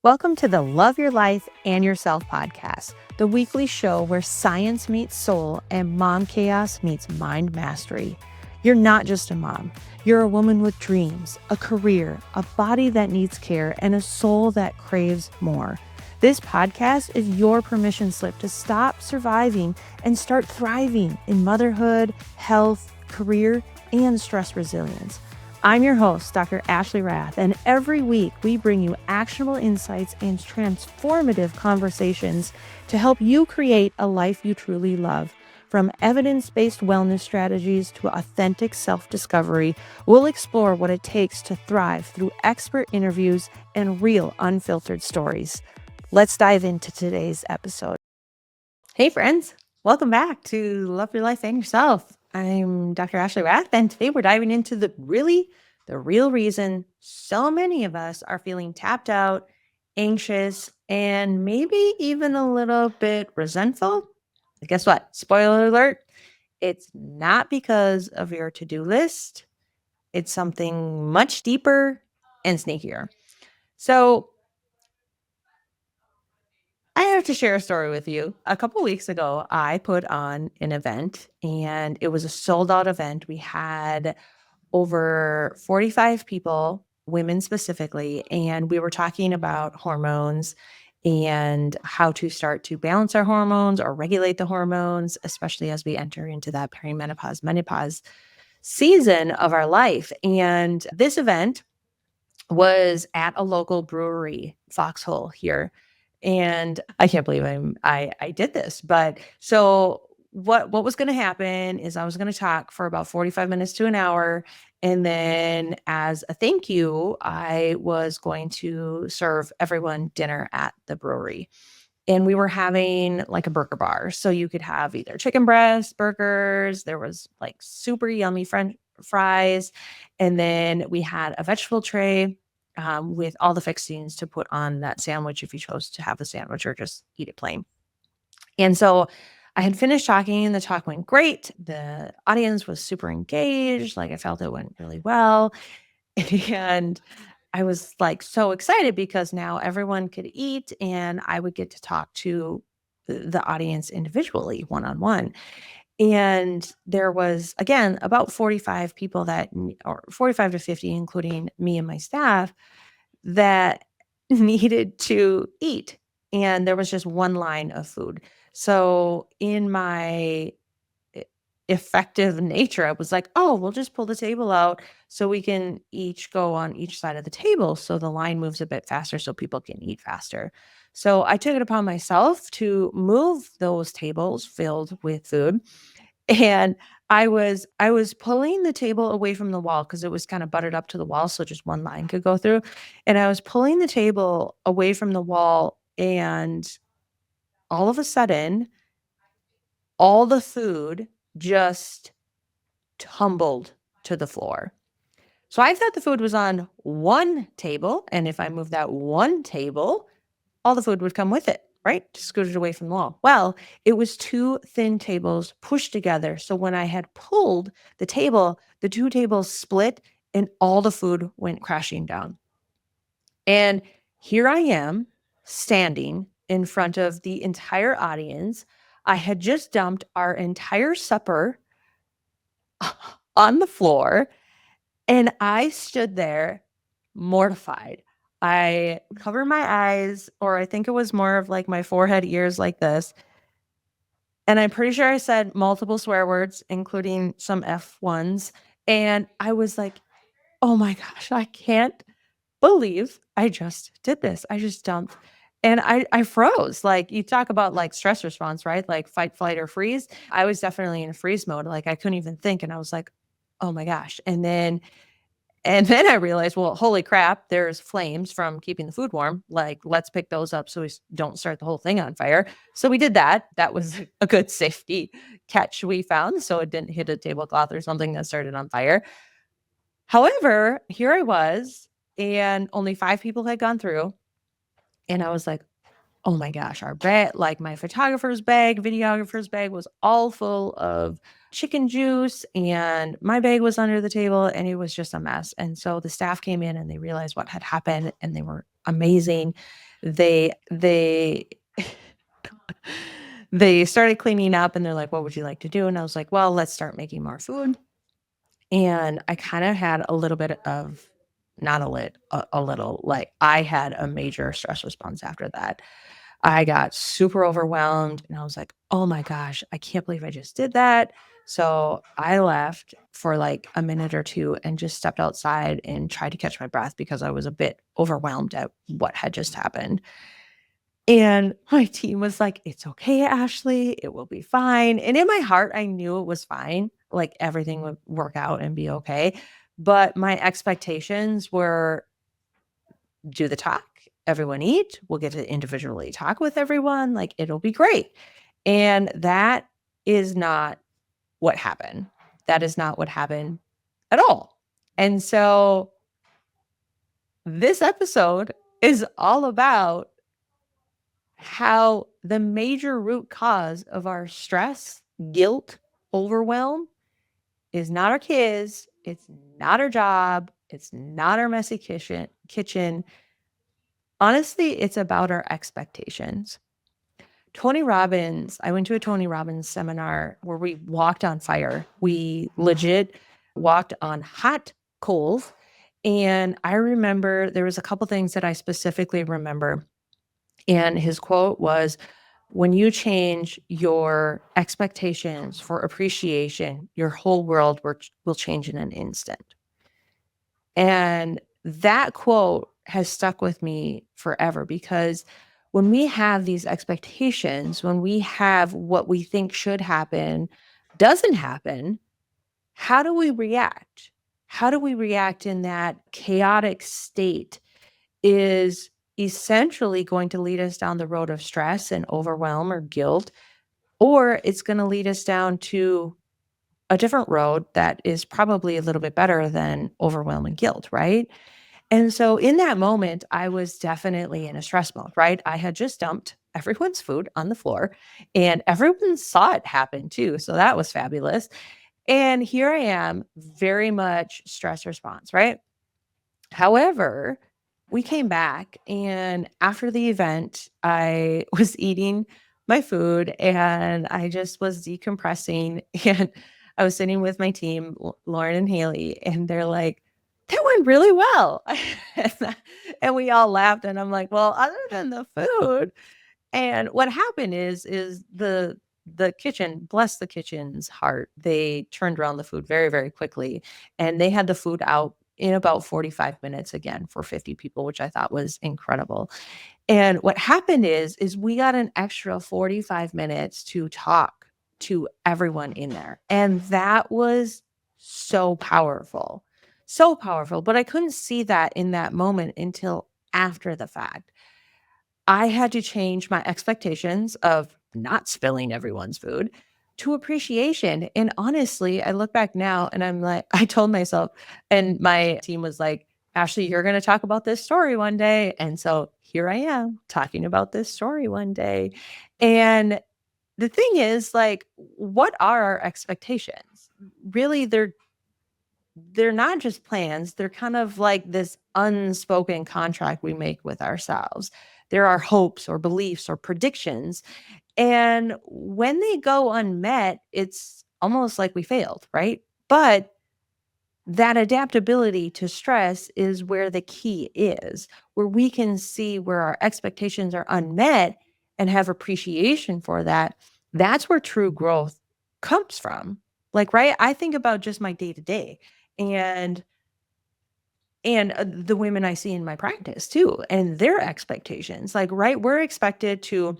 Welcome to the Love Your Life and Yourself podcast, the weekly show where science meets soul and mom chaos meets mind mastery. You're not just a mom. You're a woman with dreams, a career, a body that needs care, and a soul that craves more. This podcast is your permission slip to stop surviving and start thriving in motherhood, health, career, and stress resilience. I'm your host, Dr. Ashley Rath, and every week we bring you actionable insights and transformative conversations to help you create a life you truly love. From evidence-based wellness strategies to authentic self-discovery, we'll explore what it takes to thrive through expert interviews and real unfiltered stories. Let's dive into today's episode. Hey friends, welcome back to Love Your Life and Yourself. I'm Dr. Ashley Rath, and today we're diving into the real reason so many of us are feeling tapped out, anxious, and maybe even a little bit resentful. But guess what? Spoiler alert, it's not because of your to-do list. It's something much deeper and sneakier. So I have to share a story with you. A couple weeks ago, I put on an event and it was a sold out event. We had over 45 people, women specifically, and we were talking about hormones and how to start to balance our hormones or regulate the hormones, especially as we enter into that perimenopause, menopause season of our life. And this event was at a local brewery, Foxhole here. And I can't believe I did this. But so what was going to happen is I was going to talk for about 45 minutes to an hour. And then as a thank you, I was going to serve everyone dinner at the brewery. And we were having like a burger bar. So you could have either chicken breast burgers, there was like super yummy French fries, and then we had a vegetable tray with all the fixings to put on that sandwich if you chose to have the sandwich or just eat it plain. And so I had finished talking. The talk went great. The audience was super engaged. Like I felt it went really well. And I was like so excited because now everyone could eat and I would get to talk to the audience individually, one on one. And there was, again, about 45 people or 45 to 50, including me and my staff, that needed to eat. And there was just one line of food. So in my effective nature, I was like, oh, we'll just pull the table out so we can each go on each side of the table so the line moves a bit faster so people can eat faster. So I took it upon myself to move those tables filled with food. And I was pulling the table away from the wall because it was kind of butted up to the wall so just one line could go through. And I was pulling the table away from the wall, and all of a sudden all the food just tumbled to the floor. So I thought the food was on one table, and if I moved that one table, all the food would come with it, right? Just scooted away from the wall. Well, it was two thin tables pushed together. So when I had pulled the table, the two tables split and all the food went crashing down. And here I am standing in front of the entire audience. I had just dumped our entire supper on the floor, and I stood there mortified. I covered my eyes, or I think it was more of like my forehead, ears like this. And I'm pretty sure I said multiple swear words, including some F ones. And I was like, oh my gosh, I can't believe I just did this. I just dumped. And I froze. Like you talk about like stress response, right? Like fight, flight, or freeze. I was definitely in freeze mode. Like I couldn't even think. And I was like, oh my gosh. And then I realized, well, holy crap, there's flames from keeping the food warm. Like, let's pick those up so we don't start the whole thing on fire. So we did that. That was a good safety catch we found. So it didn't hit a tablecloth or something that started on fire. However, here I was, and only 5 people had gone through. And I was like, oh my gosh, our bag, like my photographer's bag, videographer's bag was all full of chicken juice, and my bag was under the table, and it was just a mess. And so the staff came in and they realized what had happened, and they were amazing. they they started cleaning up and they're like, "What would you like to do?" And I was like, "Well, let's start making more food." And I kind of had a little bit of not a little, like I had a major stress response after that. I got super overwhelmed and I was like, "Oh my gosh, I can't believe I just did that." So I left for like a minute or two and just stepped outside and tried to catch my breath because I was a bit overwhelmed at what had just happened. And my team was like, "It's okay, Ashley. It will be fine." And in my heart, I knew it was fine. Like everything would work out and be okay. But my expectations were do the talk, everyone eat, we'll get to individually talk with everyone, like it'll be great. And that is not what happened. That is not what happened at all. And so this episode is all about how the major root cause of our stress, guilt, overwhelm is not our kids, it's not our job, it's not our messy kitchen. Honestly, it's about our expectations. Tony Robbins, I went to a Tony Robbins seminar where we walked on fire. We legit walked on hot coals. And I remember there was a couple things that I specifically remember. And his quote was, "When you change your expectations for appreciation, your whole world will change in an instant." And that quote has stuck with me forever because when we have these expectations, when we have what we think should happen, doesn't happen, how do we react? How do we react in that chaotic state is essentially going to lead us down the road of stress and overwhelm or guilt, or it's going to lead us down to a different road that is probably a little bit better than overwhelm and guilt, right? And so in that moment, I was definitely in a stress mode, right? I had just dumped everyone's food on the floor and everyone saw it happen too. So that was fabulous. And here I am, very much stress response, right? However, we came back and after the event, I was eating my food and I just was decompressing and I was sitting with my team, Lauren and Haley, and they're like, "That went really well." And we all laughed and I'm like, "Well, other than the food." And what happened is the kitchen, bless the kitchen's heart, they turned around the food very, very quickly, and they had the food out in about 45 minutes again for 50 people, which I thought was incredible. And what happened is we got an extra 45 minutes to talk to everyone in there, and that was so powerful. So powerful, but I couldn't see that in that moment until after the fact. I had to change my expectations of not spilling everyone's food to appreciation. And honestly, I look back now and I'm like, I told myself, and my team was like, "Ashley, you're going to talk about this story one day." And so here I am talking about this story one day. And the thing is, like, what are our expectations? Really, they're not just plans, they're kind of like this unspoken contract we make with ourselves. There are hopes or beliefs or predictions. And when they go unmet, it's almost like we failed, right? But that adaptability to stress is where the key is, where we can see where our expectations are unmet and have appreciation for that. That's where true growth comes from. Like, right? I think about just my day to day and the women I see in my practice too, and their expectations. Like, right? We're expected to,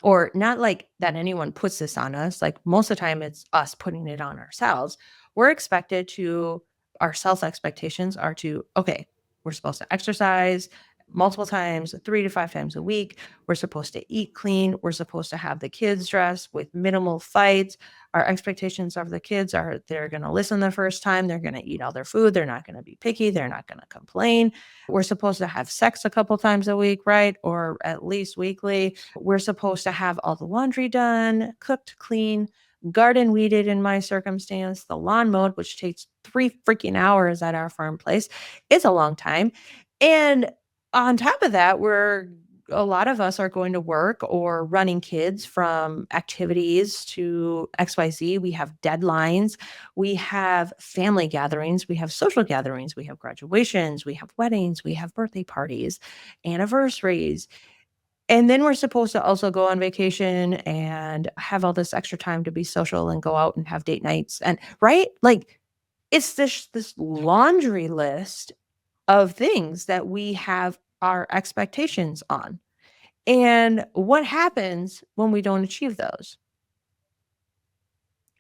or not like that anyone puts this on us. Like most of the time, it's us putting it on ourselves. We're expected to, our self expectations are to, okay, we're supposed to exercise multiple times, 3 to 5 times a week. We're supposed to eat clean. We're supposed to have the kids dressed with minimal fights. Our expectations of the kids are they're going to listen the first time. They're going to eat all their food. They're not going to be picky. They're not going to complain. We're supposed to have sex a couple times a week, right? Or at least weekly. We're supposed to have all the laundry done, cooked, clean, garden weeded in my circumstance, the lawn mowed, which takes 3 freaking hours at our farm place. It's a long time. And on top of that, we're a lot of us are going to work or running kids from activities to XYZ. We have deadlines. We have family gatherings. We have social gatherings. We have graduations. We have weddings. We have birthday parties, anniversaries. And then we're supposed to also go on vacation and have all this extra time to be social and go out and have date nights. And right? Like it's this laundry list of things that we have our expectations on. And what happens when we don't achieve those,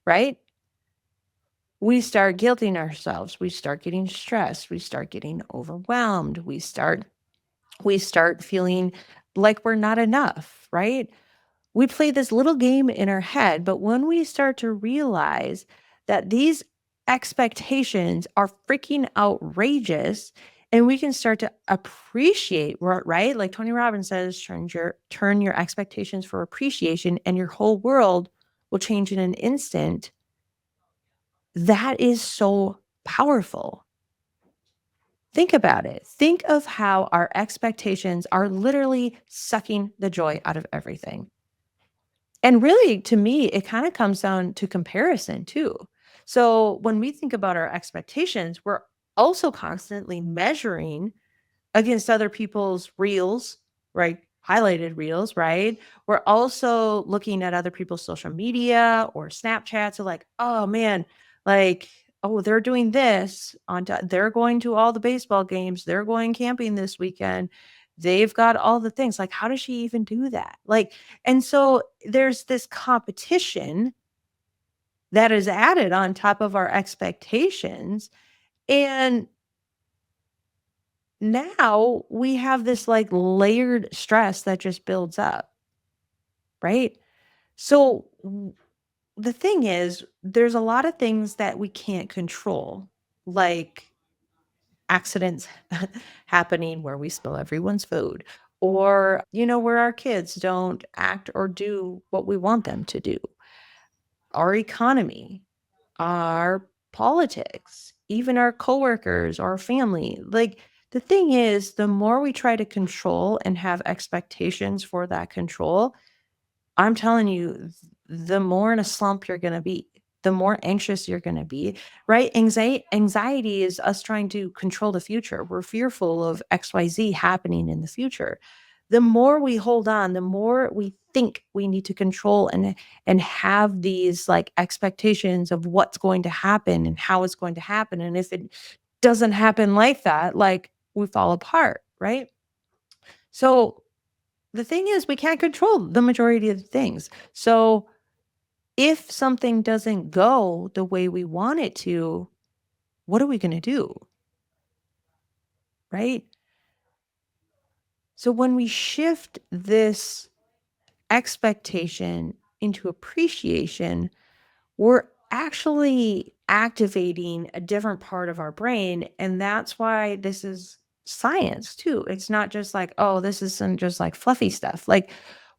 right? We start guilting ourselves. We start getting stressed. We start getting overwhelmed. We start feeling like we're not enough, right? We play this little game in our head, but when we start to realize that these expectations are freaking outrageous and we can start to appreciate, right? Like Tony Robbins says, turn your expectations for appreciation and your whole world will change in an instant. That is so powerful. Think about it. Think of how our expectations are literally sucking the joy out of everything. And really, to me, it kind of comes down to comparison too. So when we think about our expectations, we're also constantly measuring against other people's reels, right? Highlighted reels, right? We're also looking at other people's social media or Snapchats. So like, oh man, like, oh, they're doing this they're going to all the baseball games. They're going camping this weekend. They've got all the things. Like, how does she even do that? Like, and so there's this competition that is added on top of our expectations. And now we have this like layered stress that just builds up, right? So the thing is, there's a lot of things that we can't control, like accidents happening where we spill everyone's food, or, where our kids don't act or do what we want them to do, our economy, our politics, even our coworkers, our family. Like the thing is, the more we try to control and have expectations for that control, I'm telling you, the more in a slump you're going to be, the more anxious you're going to be, right? Anxiety is us trying to control the future. We're fearful of XYZ happening in the future. The more we hold on, the more we think we need to control and have these like expectations of what's going to happen and how it's going to happen. And if it doesn't happen like that, like we fall apart, right? So the thing is, we can't control the majority of the things. So if something doesn't go the way we want it to, what are we going to do? Right? So when we shift this expectation into appreciation, we're actually activating a different part of our brain. And that's why this is science too. It's not just like, oh, this isn't just like fluffy stuff. Like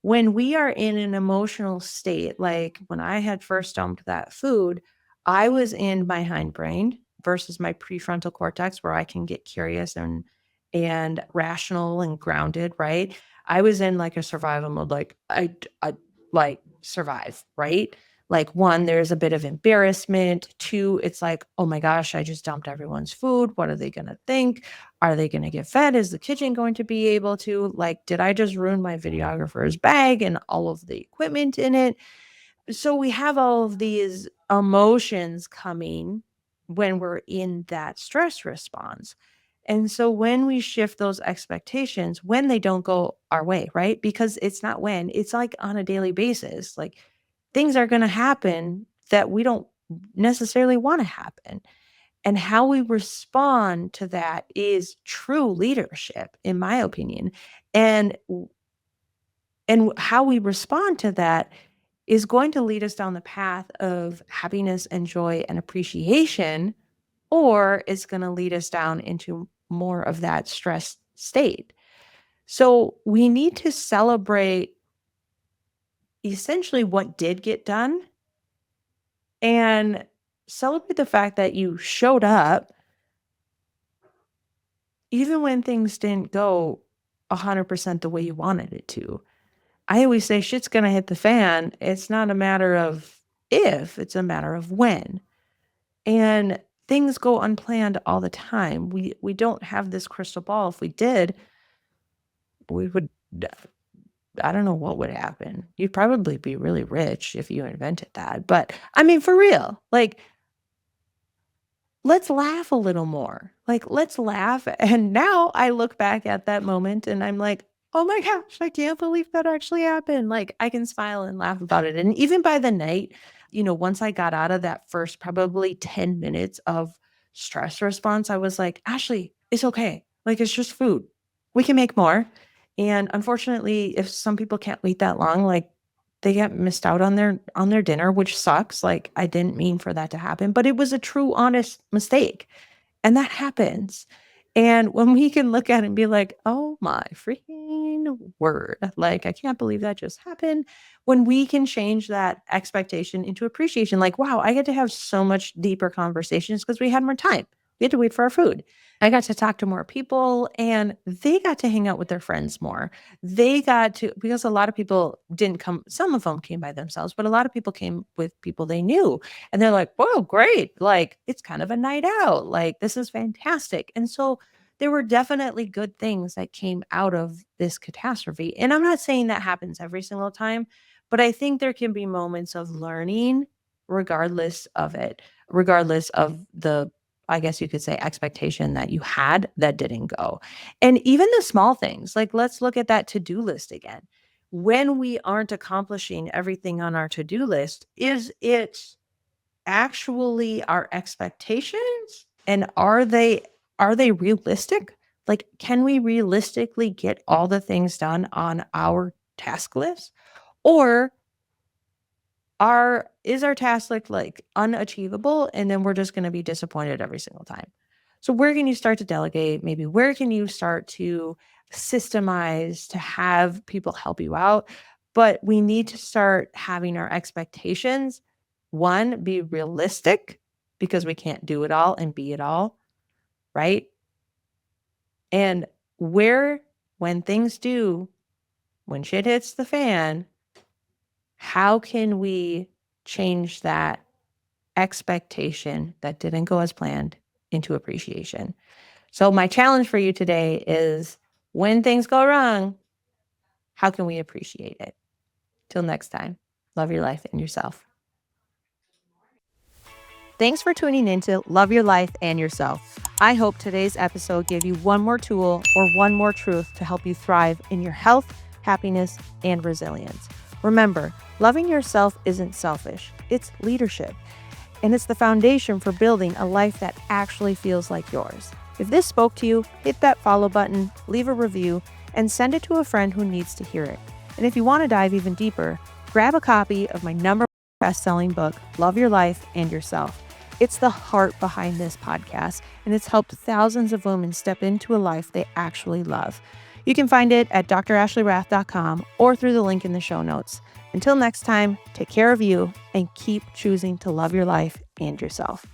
when we are in an emotional state, like when I had first dumped that food, I was in my hindbrain versus my prefrontal cortex where I can get curious and rational and grounded, right? I was in like a survival mode, like I like survive, right? Like, one, there's a bit of embarrassment. Two, it's like, oh my gosh, I just dumped everyone's food. What are they going to think? Are they going to get fed? Is the kitchen going to be able to? Like, did I just ruin my videographer's bag and all of the equipment in it? So we have all of these emotions coming when we're in that stress response. And so when we shift those expectations, when they don't go our way, right? Because it's not when, it's like on a daily basis. Like things are going to happen that we don't necessarily want to happen. And how we respond to that is true leadership, in my opinion. And and how we respond to that is going to lead us down the path of happiness and joy and appreciation, or it's going to lead us down into more of that stress state. So we need to celebrate essentially what did get done and celebrate the fact that you showed up even when things didn't go 100% the way you wanted it to. I always say shit's going to hit the fan. It's not a matter of if, it's a matter of when. And things go unplanned all the time. We don't have this crystal ball. If we did, we would I don't know what would happen. You'd probably be really rich if you invented that. But I mean, for real, like, let's laugh a little more. Like, let's laugh. And now I look back at that moment and I'm like, oh my gosh, I can't believe that actually happened. Like, I can smile and laugh about it. And even by the night, once I got out of that first probably 10 minutes of stress response, I was like, Ashley, it's okay. Like, it's just food. We can make more. And unfortunately, if some people can't wait that long, like, they get missed out on their dinner, which sucks. Like, I didn't mean for that to happen, but it was a true, honest mistake. And that happens. And when we can look at it and be like, oh my freaking word, like, I can't believe that just happened. When we can change that expectation into appreciation, like, wow, I get to have so much deeper conversations because we had more time. We had to wait for our food. I got to talk to more people and they got to hang out with their friends more. They got to, because a lot of people didn't come, some of them came by themselves, but a lot of people came with people they knew. And they're like, whoa, great. Like, it's kind of a night out. Like, this is fantastic. And so there were definitely good things that came out of this catastrophe. And I'm not saying that happens every single time, but I think there can be moments of learning regardless of it, regardless of the, I guess you could say, expectation that you had that didn't go. And even the small things, like, let's look at that to-do list again. When we aren't accomplishing everything on our to-do list, is it actually our expectations? And are they realistic? Like, can we realistically get all the things done on our task list? Or is our task like unachievable and then we're just going to be disappointed every single time? So where can you start to delegate? Maybe where can you start to systemize to have people help you out? But we need to start having our expectations, one, be realistic, because we can't do it all and be it all, right? And when things do, when shit hits the fan, how can we change that expectation that didn't go as planned into appreciation? So my challenge for you today is, when things go wrong, how can we appreciate it? Till next time, love your life and yourself. Thanks for tuning in to Love Your Life and Yourself. I hope today's episode gave you one more tool or one more truth to help you thrive in your health, happiness, and resilience. Remember, loving yourself isn't selfish, it's leadership. And it's the foundation for building a life that actually feels like yours. If this spoke to you, hit that follow button, leave a review, and send it to a friend who needs to hear it. And if you want to dive even deeper, grab a copy of my #1 best-selling book, Love Your Life and Yourself. It's the heart behind this podcast, and it's helped thousands of women step into a life they actually love. You can find it at drashleyrath.com or through the link in the show notes. Until next time, take care of you and keep choosing to love your life and yourself.